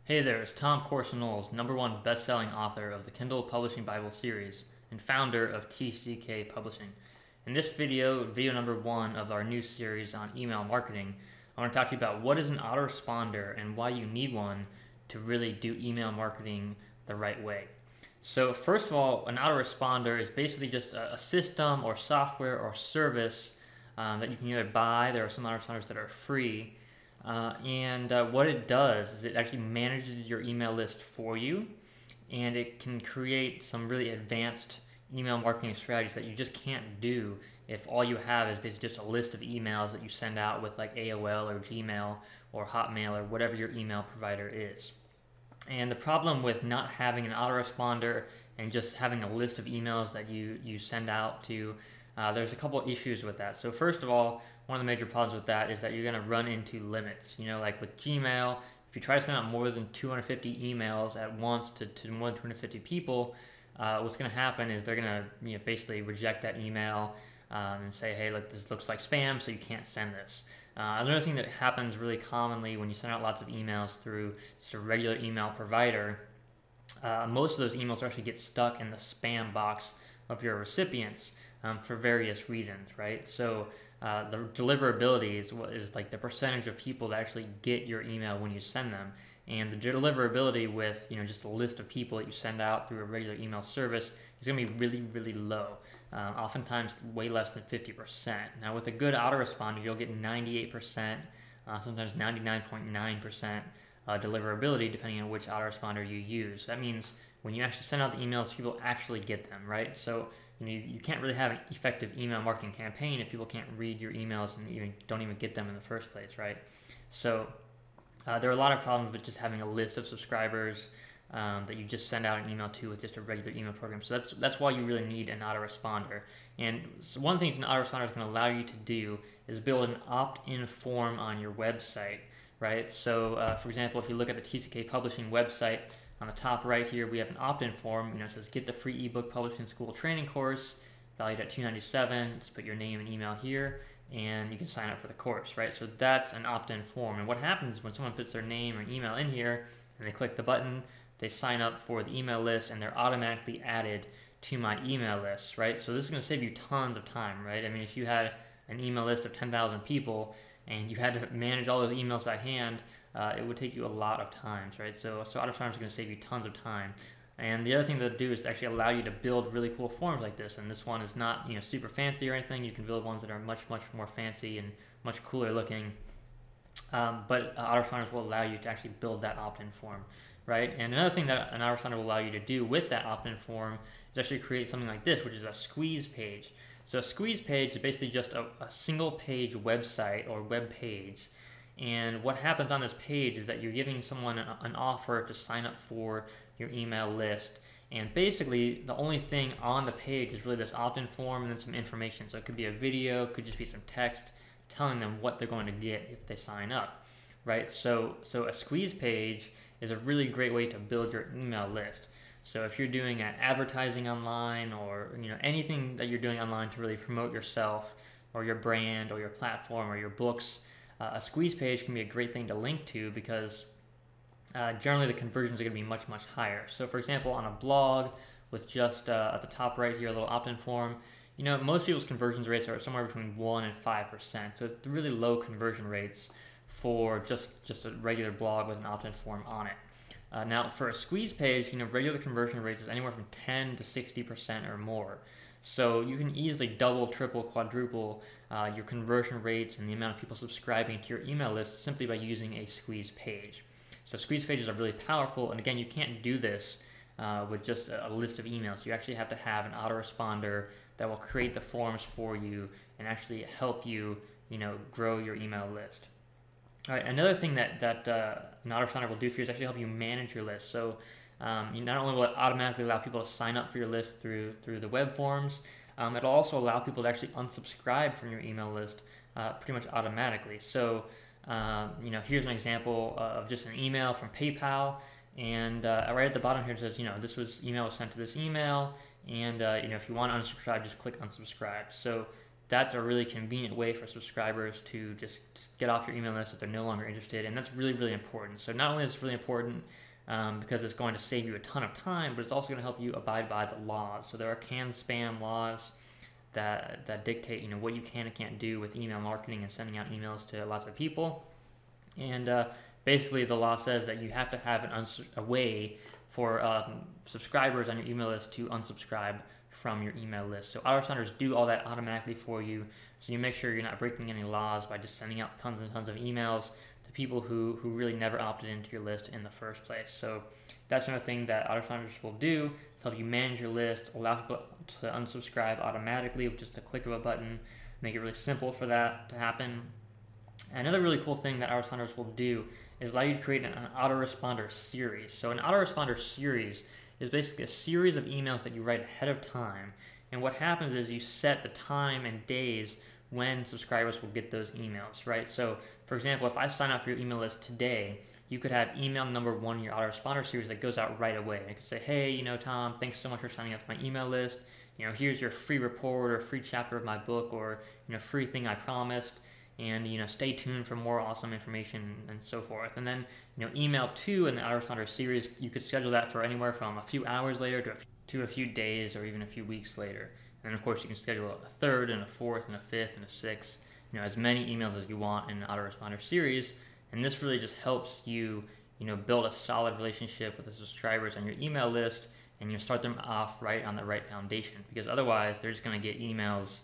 Hey there, it's Tom Corson-Knowles, #1 best-selling author of the Kindle Publishing Bible series and founder of TCK Publishing. In this video number 1 of our new series on email marketing, I want to talk to you about what is an autoresponder and why you need one to really do email marketing the right way. So first of all, an autoresponder is basically just a system or software or service that you can either buy. There are some autoresponders that are free. What it does is it actually manages your email list for you, and it can create some really advanced email marketing strategies that you just can't do if all you have is basically just a list of emails that you send out with like AOL or Gmail or Hotmail or whatever your email provider is. And the problem with not having an autoresponder and just having a list of emails that you send out to, there's a couple issues with that. So first of all, one of the major problems with that is that you're going to run into limits. You know, like with Gmail, if you try to send out more than 250 emails at once to more than 250 people, what's going to happen is they're going to basically reject that email and say, hey, look, this looks like spam, so you can't send this. Another thing that happens really commonly when you send out lots of emails through just a regular email provider, most of those emails actually get stuck in the spam box of your recipients for various reasons, right? So the deliverability is like the percentage of people that actually get your email when you send them. And the deliverability with just a list of people that you send out through a regular email service is going to be really, really low. Oftentimes way less than 50%. Now with a good autoresponder, you'll get 98%, sometimes 99.9% deliverability depending on which autoresponder you use. That means when you actually send out the emails, people actually get them, right? So you can't really have an effective email marketing campaign if people can't read your emails and don't even get them in the first place, right? So there are a lot of problems with just having a list of subscribers that you just send out an email to with just a regular email program. So that's why you really need an autoresponder. And so one of the things an autoresponder is going to allow you to do is build an opt-in form on your website, right? So for example, if you look at the TCK Publishing website, on the top right here, we have an opt-in form. It says get the free ebook publishing school training course, valued at $297. Just put your name and email here, and you can sign up for the course, right? So that's an opt-in form. And what happens when someone puts their name or email in here, and they click the button, they sign up for the email list, and they're automatically added to my email list, right? So this is going to save you tons of time, right? I mean, if you had an email list of 10,000 people, and you had to manage all those emails by hand, it would take you a lot of times, right? So autoresponders are going to save you tons of time. And the other thing they'll do is actually allow you to build really cool forms like this. And this one is not super fancy or anything. You can build ones that are much more fancy and much cooler looking. But autoresponders will allow you to actually build that opt-in form, right? And another thing that an autoresponder will allow you to do with that opt-in form is actually create something like this, which is a squeeze page. So a squeeze page is basically just a single page website or web page. And what happens on this page is that you're giving someone an offer to sign up for your email list. And basically, the only thing on the page is really this opt-in form and then some information. So it could be a video, could just be some text telling them what they're going to get if they sign up, right? So a squeeze page is a really great way to build your email list. So if you're doing advertising online or anything that you're doing online to really promote yourself or your brand or your platform or your books, a squeeze page can be a great thing to link to because generally the conversions are going to be much higher. So for example, on a blog with just at the top right here a little opt-in form, most people's conversion rates are somewhere between 1% and 5%. So it's really low conversion rates for just a regular blog with an opt-in form on it. Now for a squeeze page, regular conversion rates is anywhere from 10 to 60% or more. So you can easily double, triple, quadruple your conversion rates and the amount of people subscribing to your email list simply by using a squeeze page. So squeeze pages are really powerful, and again, you can't do this with just a list of emails. You actually have to have an autoresponder that will create the forms for you and actually help you, grow your email list. All right, another thing that an autoresponder will do for you is actually help you manage your list. So not only will it automatically allow people to sign up for your list through the web forms, it'll also allow people to actually unsubscribe from your email list pretty much automatically. So here's an example of just an email from PayPal, and right at the bottom here it says this email was sent to this email, and if you want to unsubscribe, just click unsubscribe. So that's a really convenient way for subscribers to just get off your email list if they're no longer interested, and that's really, really important. So not only is it really important because it's going to save you a ton of time, but it's also going to help you abide by the laws. So there are CAN spam laws that dictate, you know, what you can and can't do with email marketing and sending out emails to lots of people. And basically, the law says that you have to have a way for subscribers on your email list to unsubscribe from your email list. So autoresponders do all that automatically for you, so you make sure you're not breaking any laws by just sending out tons and tons of emails to people who really never opted into your list in the first place. So that's another thing that autoresponders will do to help you manage your list, allow people to unsubscribe automatically with just a click of a button, make it really simple for that to happen. Another really cool thing that autoresponders will do is allow you to create an autoresponder series. So an autoresponder series is basically a series of emails that you write ahead of time, and what happens is you set the time and days when subscribers will get those emails, right? So for example, if I sign up for your email list today, you could have email number 1 in your autoresponder series that goes out right away. I could say, hey, you know, Tom, thanks so much for signing up for my email list. You know, here's your free report or free chapter of my book, or, you know, free thing I promised. And, you know, stay tuned for more awesome information and so forth. And then, you know, email 2 in the autoresponder series, you could schedule that for anywhere from a few hours later to a few days or even a few weeks later. And then, of course, you can schedule a 3rd and a 4th and a 5th and a 6th, you know, as many emails as you want in the autoresponder series. And this really just helps you, you know, build a solid relationship with the subscribers on your email list, and you start them off right on the right foundation, because otherwise they're just going to get emails,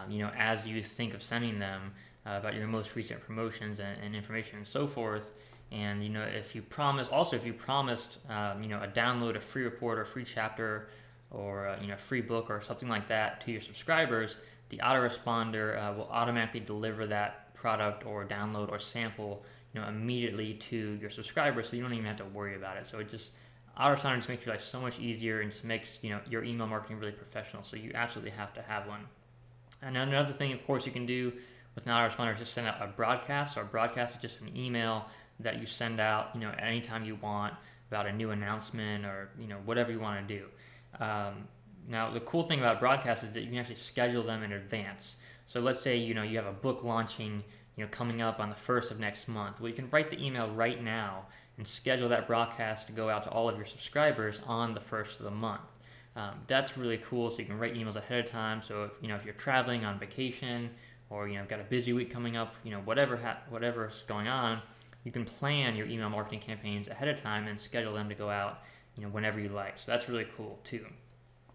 you know, as you think of sending them about your most recent promotions and information and so forth. And, you know, if you promised, you know, a download, a free report or free chapter, or you know, a free book or something like that to your subscribers, the autoresponder will automatically deliver that product or download or sample, you know, immediately to your subscribers, so you don't even have to worry about it. So it just, autoresponder just makes your life so much easier and just makes, you know, your email marketing really professional. So you absolutely have to have one. And another thing, of course, you can do with an autoresponder is just send out a broadcast. So a broadcast is just an email that you send out, you know, anytime you want about a new announcement or, you know, whatever you want to do. Now, the cool thing about broadcasts is that you can actually schedule them in advance. So let's say, you know, you have a book launching, you know, coming up on the 1st of next month. Well, you can write the email right now and schedule that broadcast to go out to all of your subscribers on the 1st of the month. That's really cool. So you can write emails ahead of time. So if, you know, if you're traveling on vacation, or, you know, got a busy week coming up, you know, whatever's going on, you can plan your email marketing campaigns ahead of time and schedule them to go out, you know, whenever you like. So that's really cool too.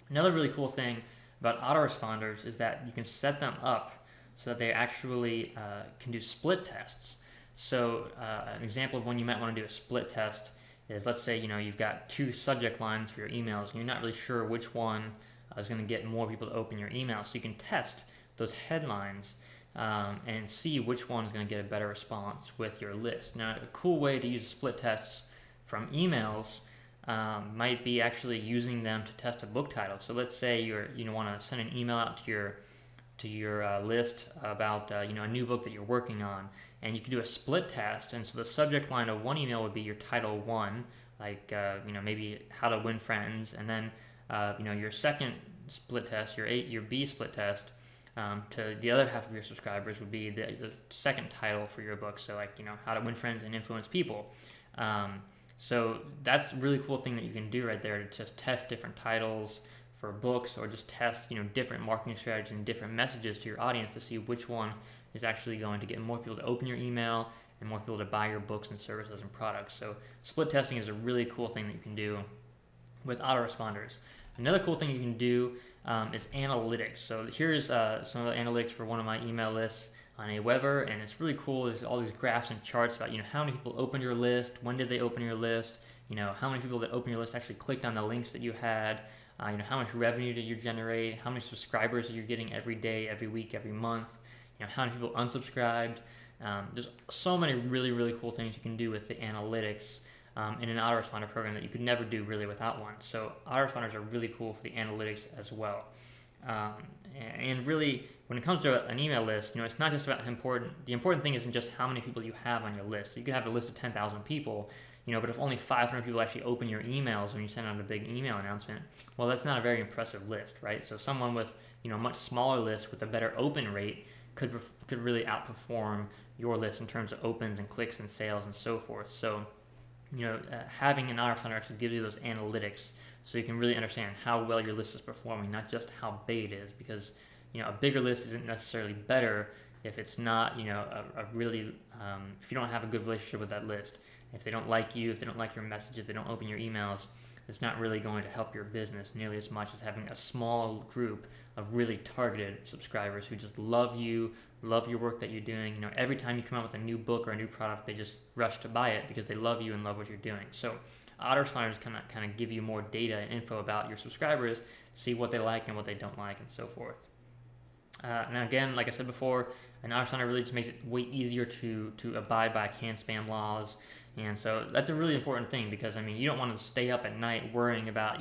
Another really cool thing about autoresponders is that you can set them up so that they actually can do split tests. So an example of when you might want to do a split test is, let's say, you know, you've got 2 subject lines for your emails and you're not really sure which one is going to get more people to open your email. So you can test those headlines and see which one is going to get a better response with your list. Now, a cool way to use split tests from emails might be actually using them to test a book title. So let's say you want to send an email out to your list about you know, a new book that you're working on, and you can do a split test. And so the subject line of one email would be your title 1, like you know, maybe how to win friends, and then you know, your second split test, your B split test, to the other half of your subscribers would be the second title for your book. So, like, you know, how to win friends and influence people. So that's a really cool thing that you can do right there, to just test different titles for books, or just test, you know, different marketing strategies and different messages to your audience to see which one is actually going to get more people to open your email and more people to buy your books and services and products. So split testing is a really cool thing that you can do with autoresponders. Another cool thing you can do is analytics. So here's some of the analytics for one of my email lists on Aweber, and it's really cool. There's all these graphs and charts about, you know, how many people opened your list, when did they open your list, you know, how many people that opened your list actually clicked on the links that you had, you know, how much revenue did you generate, how many subscribers are you getting every day, every week, every month, you know, how many people unsubscribed. There's so many really, really cool things you can do with the analytics in an autoresponder program that you could never do really without one. So autoresponders are really cool for the analytics as well. And really, when it comes to an email list, you know, it's not just about the important thing isn't just how many people you have on your list. So you could have a list of 10,000 people, But if only 500 people actually open your emails when you send out a big email announcement, well, that's not a very impressive list, right? So someone with, a much smaller list with a better open rate could really outperform your list in terms of opens and clicks and sales and so forth. So, having an autoresponder actually gives you those analytics so you can really understand how well your list is performing, not just how big it is, because, a bigger list isn't necessarily better if it's not, a really, if you don't have a good relationship with that list. If they don't like you, if they don't like your message, if they don't open your emails, it's not really going to help your business nearly as much as having a small group of really targeted subscribers who just love you, love your work that you're doing. Every time you come out with a new book or a new product, they just rush to buy it because they love you and love what you're doing. So autoresponders kind of give you more data and info about your subscribers, see what they like and what they don't like and so forth. Now again, like I said before, an autoresponder really just makes it way easier to abide by can spam laws. And so that's a really important thing because, you don't want to stay up at night worrying about,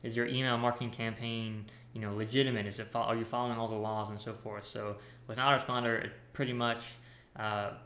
is your email marketing campaign, legitimate? Are you following all the laws and so forth? So with an autoresponder, it pretty much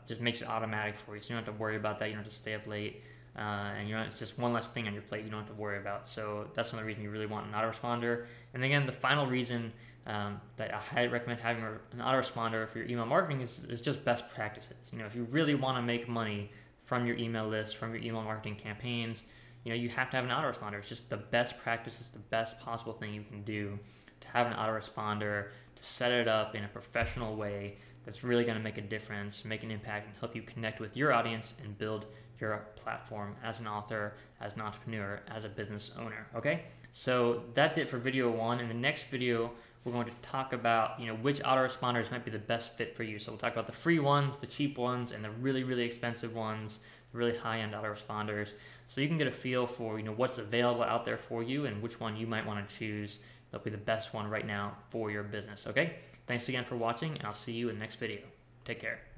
just makes it automatic for you. So you don't have to worry about that. You don't have to stay up late. And it's just one less thing on your plate you don't have to worry about. So that's another reason you really want an autoresponder. And again, the final reason that I highly recommend having an autoresponder for your email marketing is just best practices. If you really want to make money from your email list, from your email marketing campaigns, you have to have an autoresponder. It's just the best practice. It's the best possible thing you can do to have an autoresponder, to set it up in a professional way that's really going to make a difference, make an impact, and help you connect with your audience and build your platform as an author, as an entrepreneur, as a business owner. Okay, so that's it for video 1. In the next video, we're going to talk about which autoresponders might be the best fit for you. So we'll talk about the free ones, the cheap ones, and the really, really expensive ones, the really high-end autoresponders. So you can get a feel for what's available out there for you and which one you might want to choose. That'll be the best one right now for your business. Okay, thanks again for watching, and I'll see you in the next video. Take care.